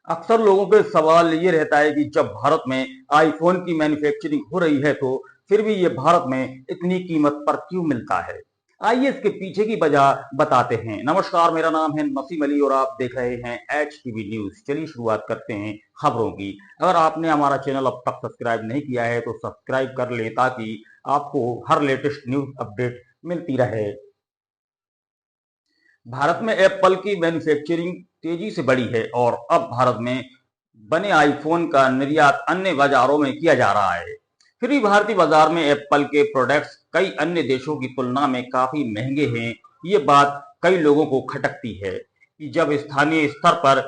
अक्सर लोगों के सवाल ये रहता है कि जब भारत में आईफोन की मैन्युफैक्चरिंग हो रही है तो फिर भी ये भारत में इतनी कीमत पर क्यों मिलता है। आइए इसके पीछे की वजह बताते हैं। नमस्कार, मेरा नाम है नसीम अली और आप देख रहे हैं HTV न्यूज। चलिए शुरुआत करते हैं खबरों की। अगर आपने हमारा चैनल अब तक सब्सक्राइब नहीं किया है तो सब्सक्राइब कर ले ताकि आपको हर लेटेस्ट न्यूज अपडेट मिलती रहे। भारत में एप्पल की मैन्युफैक्चरिंग तेजी से बढ़ी है और अब भारत में बने आईफोन का निर्यात अन्य बाजारों में किया जा रहा है। फिर भी भारतीय बाजार में एप्पल के प्रोडक्ट्स कई अन्य देशों की तुलना में काफी महंगे हैं। ये बात कई लोगों को खटकती है कि जब स्थानीय स्तर पर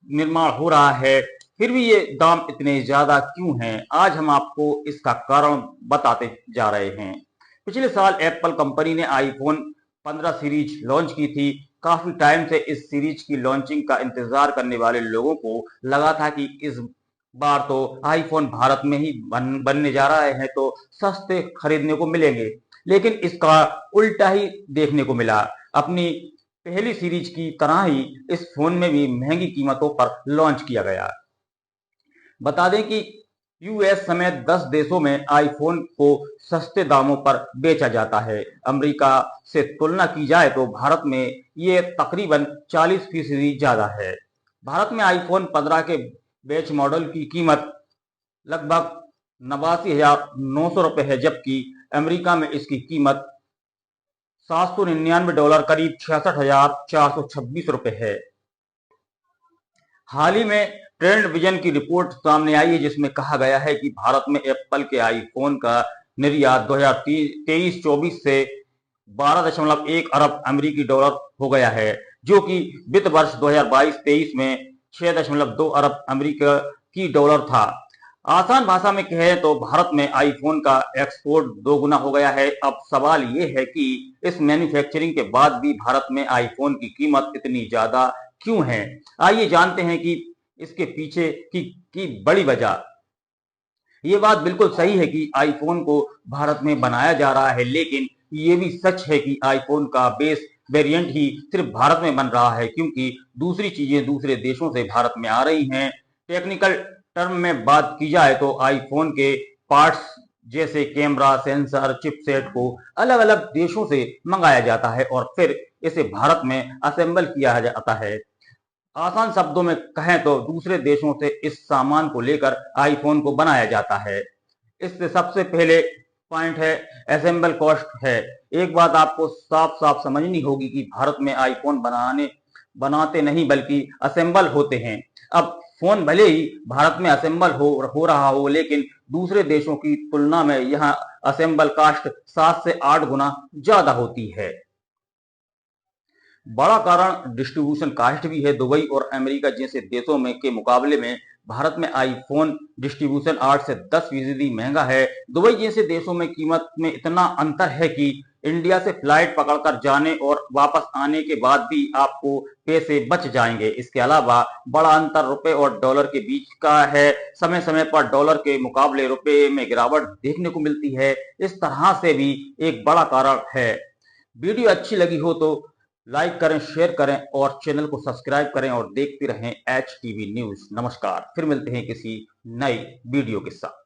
निर्माण हो रहा है फिर भी ये दाम इतने ज्यादा क्यों हैं। आज हम आपको इसका कारण बताते जा रहे हैं। पिछले साल एप्पल कंपनी ने आईफोन 15 सीरीज लॉन्च की थी। काफी टाइम से इस सीरीज की लॉन्चिंग का इंतजार करने वाले लोगों को लगा था कि इस बार तो आईफोन भारत में ही बनने जा रहा है तो सस्ते खरीदने को मिलेंगे, लेकिन इसका उल्टा ही देखने को मिला। अपनी पहली सीरीज की तरह ही इस फोन में भी महंगी कीमतों पर लॉन्च किया गया। बता दें कि यूएस समेत 10 देशों में आईफोन को सस्ते दामों पर बेचा जाता है। अमेरिका से तुलना की जाए तो भारत में ये तकरीबन 40% ज्यादा है। भारत में आईफोन 15 के बेच मॉडल की कीमत लगभग 89,900 रुपए है, जबकि अमेरिका में इसकी कीमत $799 करीब 66,426 रुपए है। हाल ही में ट्रेंड विजन की रिपोर्ट सामने आई है जिसमें कहा गया है कि भारत में एप्पल के आईफोन का निर्यात 2023-24 से 12.1 अरब अमेरिकी डॉलर हो गया है, जो कि वित्त वर्ष 2022-23 में 6.2 अरब अमेरिकी डॉलर था। आसान भाषा में कहें तो भारत में आईफोन का एक्सपोर्ट दोगुना हो गया है। अब सवाल ये है कि इस मैन्युफैक्चरिंग के बाद भी भारत में आईफोन की कीमत इतनी ज्यादा क्यों है। आइए जानते हैं कि इसके पीछे की बड़ी वजह। ये बात बिल्कुल सही है कि आईफोन को भारत में बनाया जा रहा है, लेकिन ये भी सच है कि आईफोन का बेस वेरिएंट ही सिर्फ भारत में बन रहा है, क्योंकि दूसरी चीजें दूसरे देशों से भारत में आ रही हैं। टेक्निकल टर्म में बात की जाए तो आईफोन के पार्ट्स जैसे कैमरा, सेंसर, चिपसेट को अलग अलग देशों से मंगाया जाता है और फिर इसे भारत में असेंबल किया जाता है। आसान शब्दों में कहें तो दूसरे देशों से इस सामान को लेकर आईफोन को बनाया जाता है। इससे सबसे पहले पॉइंट है असेंबल कॉस्ट है। एक बात आपको साफ साफ समझनी होगी कि भारत में आईफोन बनाते नहीं बल्कि असेंबल होते हैं। अब फोन भले ही भारत में असेंबल हो रहा हो, लेकिन दूसरे देशों की तुलना में यहाँ असेंबल कॉस्ट 7 से 8 गुना ज्यादा होती है। बड़ा कारण डिस्ट्रीब्यूशन कास्ट भी है। दुबई और अमेरिका जैसे देशों में के मुकाबले में भारत में आईफोन डिस्ट्रीब्यूशन 8 से 10% महंगा है। दुबई जैसे देशों में कीमत में इतना अंतर है कि इंडिया से फ्लाइट पकड़कर जाने और वापस आने के बाद भी आपको पैसे बच जाएंगे। इसके अलावा बड़ा अंतर रुपए और डॉलर के बीच का है। समय समय पर डॉलर के मुकाबले रुपए में गिरावट देखने को मिलती है। इस तरह से भी एक बड़ा कारण है। वीडियो अच्छी लगी हो तो लाइक करें, शेयर करें और चैनल को सब्सक्राइब करें और देखते रहें HTV न्यूज। नमस्कार, फिर मिलते हैं किसी नई वीडियो के साथ।